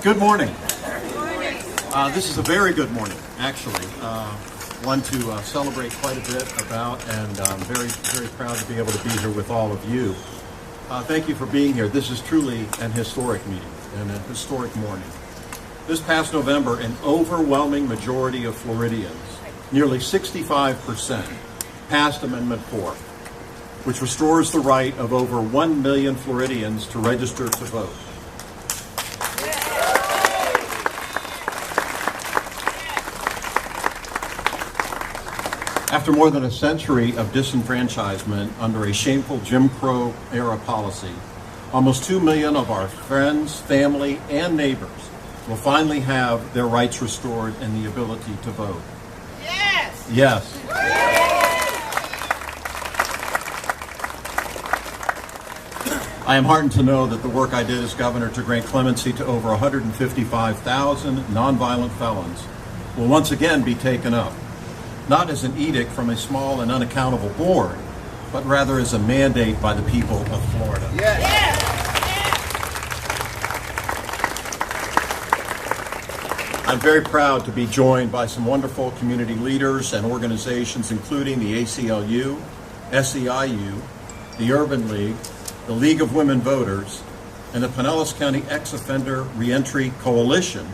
Good morning. This is a very good morning, actually. One to celebrate quite a bit about, and I'm very, very proud to be able to be here with all of you. Thank you for being here. This is truly an historic meeting and a historic morning. This past November, an overwhelming majority of Floridians, nearly 65%, passed Amendment 4, which restores the right of over 1 million Floridians to register to vote. After more than a century of disenfranchisement under a shameful Jim Crow era policy, almost 2 million of our friends, family, and neighbors will finally have their rights restored and the ability to vote. Yes! Yes. I am heartened to know that the work I did as governor to grant clemency to over 155,000 nonviolent felons will once again be taken up, not as an edict from a small and unaccountable board, but rather as a mandate by the people of Florida. Yes! Yes! I'm very proud to be joined by some wonderful community leaders and organizations, including the ACLU, SEIU, the Urban League, the League of Women Voters, and the Pinellas County Ex-Offender Reentry Coalition,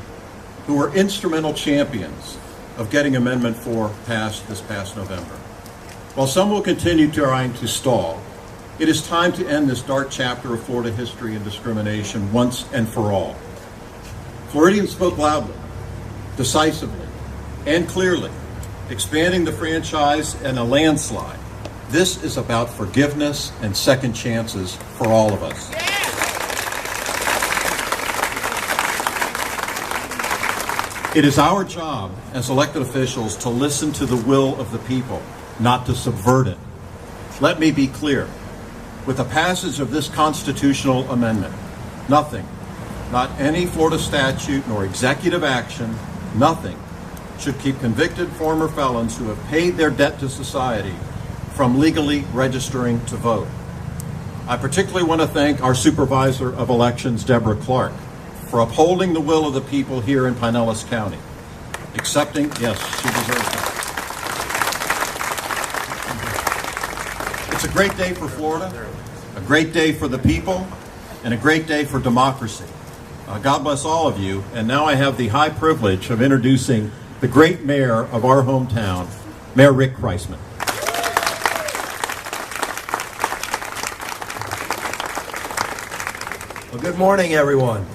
who were instrumental champions of getting Amendment 4 passed this past November. While some will continue trying to stall, it is time to end this dark chapter of Florida history and discrimination once and for all. Floridians spoke loudly, decisively, and clearly, expanding the franchise in a landslide. This is about forgiveness and second chances for all of us. It is our job as elected officials to listen to the will of the people, not to subvert it. Let me be clear. With the passage of this constitutional amendment, nothing, not any Florida statute nor executive action, nothing should keep convicted former felons who have paid their debt to society from legally registering to vote. I particularly want to thank our Supervisor of Elections, Deborah Clark, for upholding the will of the people here in Pinellas County. Accepting, yes, she deserves it. It's a great day for Florida, a great day for the people, and a great day for democracy. God bless all of you, and now I have the high privilege of introducing the great mayor of our hometown, Mayor Rick Kreisman. Well, good morning, everyone.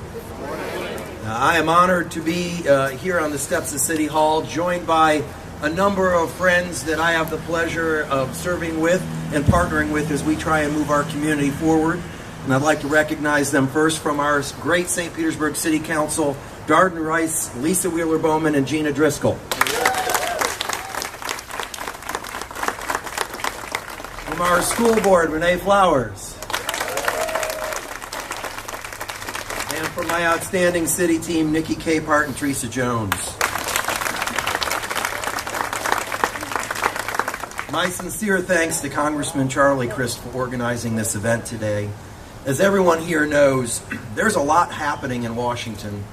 I am honored to be here on the steps of City Hall, joined by a number of friends that I have the pleasure of serving with and partnering with as we try and move our community forward. And I'd like to recognize them first from our great St. Petersburg City Council, Darden Rice, Lisa Wheeler-Bowman, and Gina Driscoll. From our school board, Renee Flowers. And from my outstanding city team, Nikki Capehart and Teresa Jones. My sincere thanks to Congressman Charlie Crist for organizing this event today. As everyone here knows, there's a lot happening in Washington,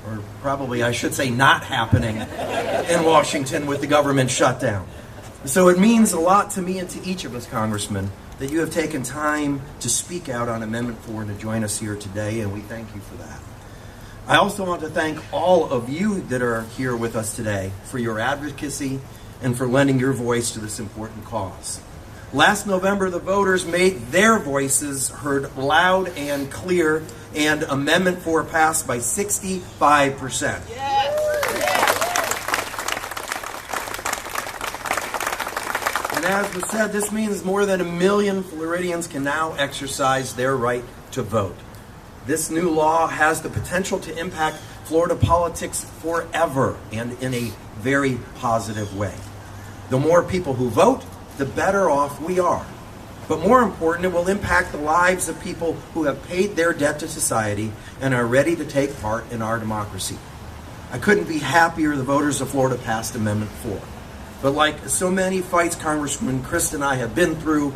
or probably I should say not happening in Washington with the government shutdown. So it means a lot to me and to each of us, Congressman, that you have taken time to speak out on Amendment 4 and to join us here today, and we thank you for that. I also want to thank all of you that are here with us today for your advocacy and for lending your voice to this important cause. Last November, the voters made their voices heard loud and clear, and Amendment 4 passed by 65%. And as was said, this means more than 1 million Floridians can now exercise their right to vote. This new law has the potential to impact Florida politics forever and in a very positive way. The more people who vote, the better off we are. But more important, it will impact the lives of people who have paid their debt to society and are ready to take part in our democracy. I couldn't be happier the voters of Florida passed Amendment 4. But like so many fights Congressman Crist and I have been through,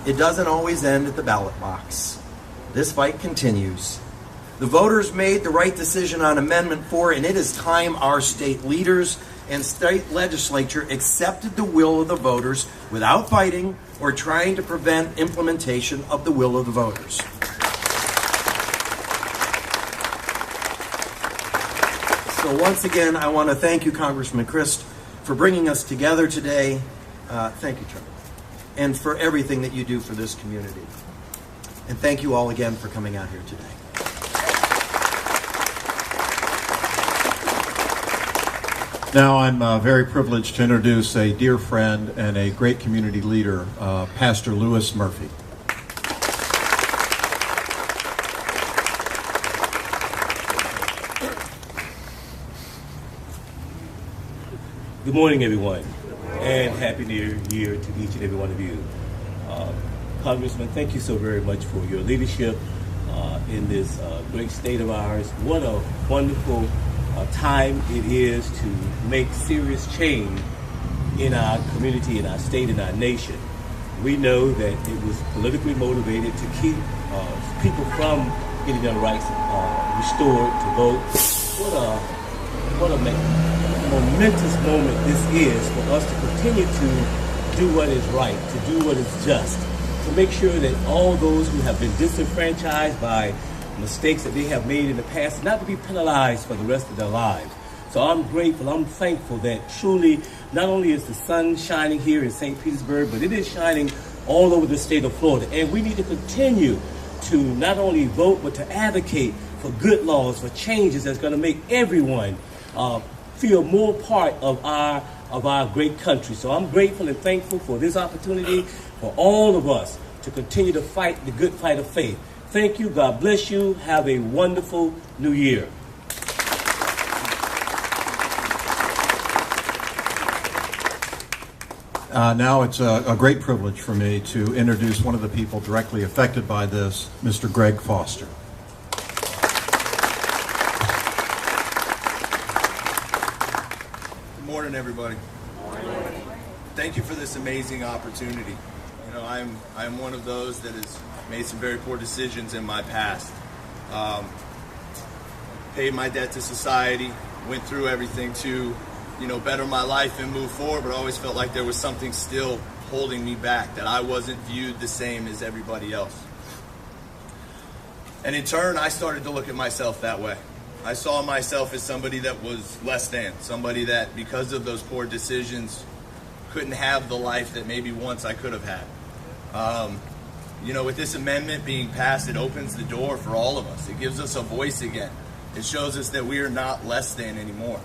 it doesn't always end at the ballot box. This fight continues. The voters made the right decision on Amendment 4, and it is time our state leaders and state legislature accepted the will of the voters without fighting or trying to prevent implementation of the will of the voters. So once again, I want to thank you, Congressman Crist, for bringing us together today. Thank you, Charlie, and for everything that you do for this community. And thank you all again for coming out here today. Now I'm very privileged to introduce a dear friend and a great community leader, Pastor Lewis Murphy. Good morning, everyone, and Happy New Year to each and every one of you. Congressman, thank you so very much for your leadership in this great state of ours. What a wonderful time it is to make serious change in our community, in our state, in our nation. We know that it was politically motivated to keep people from getting their rights restored to vote. What a momentous moment this is for us to continue to do what is right, to do what is just, to make sure that all those who have been disenfranchised by mistakes that they have made in the past, not to be penalized for the rest of their lives. So I'm grateful, I'm thankful that truly not only is the sun shining here in St. Petersburg, but it is shining all over the state of Florida. And we need to continue to not only vote, but to advocate for good laws, for changes that's going to make everyone feel more part of our great country. So I'm grateful and thankful for this opportunity for all of us to continue to fight the good fight of faith. Thank you. God bless you. Have a wonderful new year. Now it's a great privilege for me to introduce one of the people directly affected by this, Mr. Greg Foster. Good morning, everybody. Thank you for this amazing opportunity. You know, I'm one of those that has made some very poor decisions in my past. Paid my debt to society, went through everything to, better my life and move forward, but I always felt like there was something still holding me back, that I wasn't viewed the same as everybody else. And in turn, I started to look at myself that way. I saw myself as somebody that was less than, somebody that, because of those poor decisions, couldn't have the life that maybe once I could have had. With this amendment being passed, it opens the door for all of us. It gives us a voice again. It shows us that we are not less than anymore.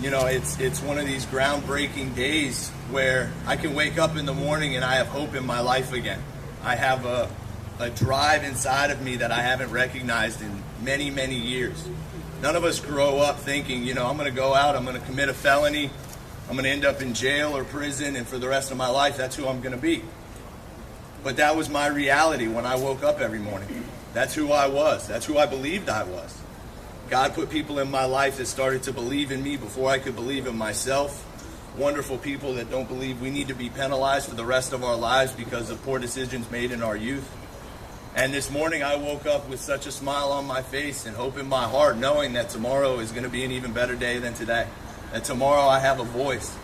It's one of these groundbreaking days where I can wake up in the morning and I have hope in my life again. I have a drive inside of me that I haven't recognized in many, many years. None of us grow up thinking, I'm going to go out, I'm going to commit a felony, I'm going to end up in jail or prison, and for the rest of my life, that's who I'm going to be. But that was my reality when I woke up every morning. That's who I was. That's who I believed I was. God put people in my life that started to believe in me before I could believe in myself. Wonderful people that don't believe we need to be penalized for the rest of our lives because of poor decisions made in our youth. And this morning I woke up with such a smile on my face and hope in my heart, knowing that tomorrow is going to be an even better day than today. That tomorrow I have a voice.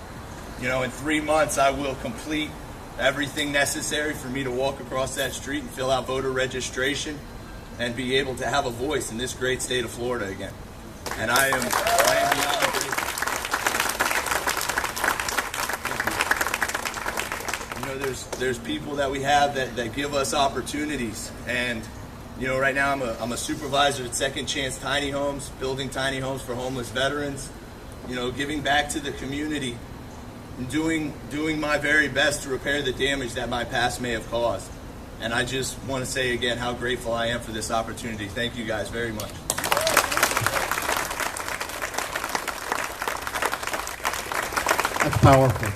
In 3 months I will complete everything necessary for me to walk across that street and fill out voter registration and be able to have a voice in this great state of Florida again. And I am beyond grateful. There's people that we have that give us opportunities, and right now I'm a supervisor at Second Chance Tiny Homes, building tiny homes for homeless veterans, giving back to the community and doing my very best to repair the damage that my past may have caused. And I just want to say again how grateful I am for this opportunity. Thank you guys very much. That's powerful.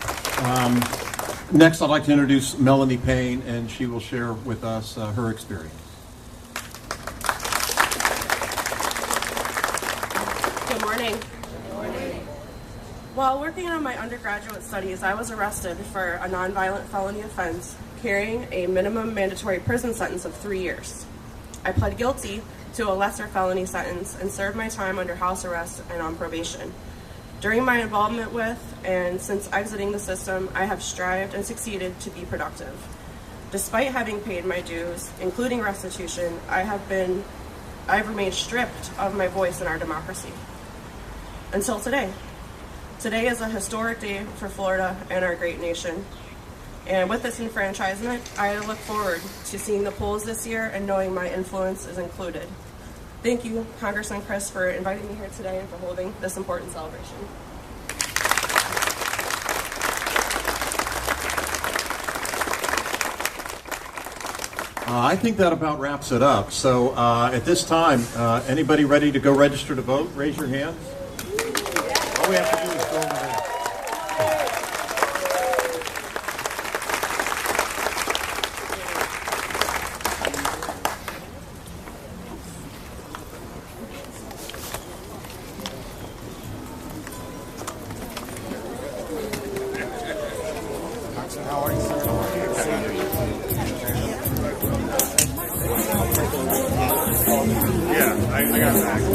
Next, I'd like to introduce Melanie Payne, and she will share with us her experience. Good morning. While working on my undergraduate studies, I was arrested for a nonviolent felony offense, carrying a minimum mandatory prison sentence of 3 years. I pled guilty to a lesser felony sentence and served my time under house arrest and on probation. During my involvement with and since exiting the system, I have strived and succeeded to be productive. Despite having paid my dues, including restitution, I've remained stripped of my voice in our democracy. Until today. Today is a historic day for Florida and our great nation. And with this enfranchisement, I look forward to seeing the polls this year and knowing my influence is included. Thank you, Congressman Crist, for inviting me here today and for holding this important celebration. I think that about wraps it up. So at this time, anybody ready to go register to vote? Raise your hand. All we have to do is go over there. How are you, sir? Yeah, I got that.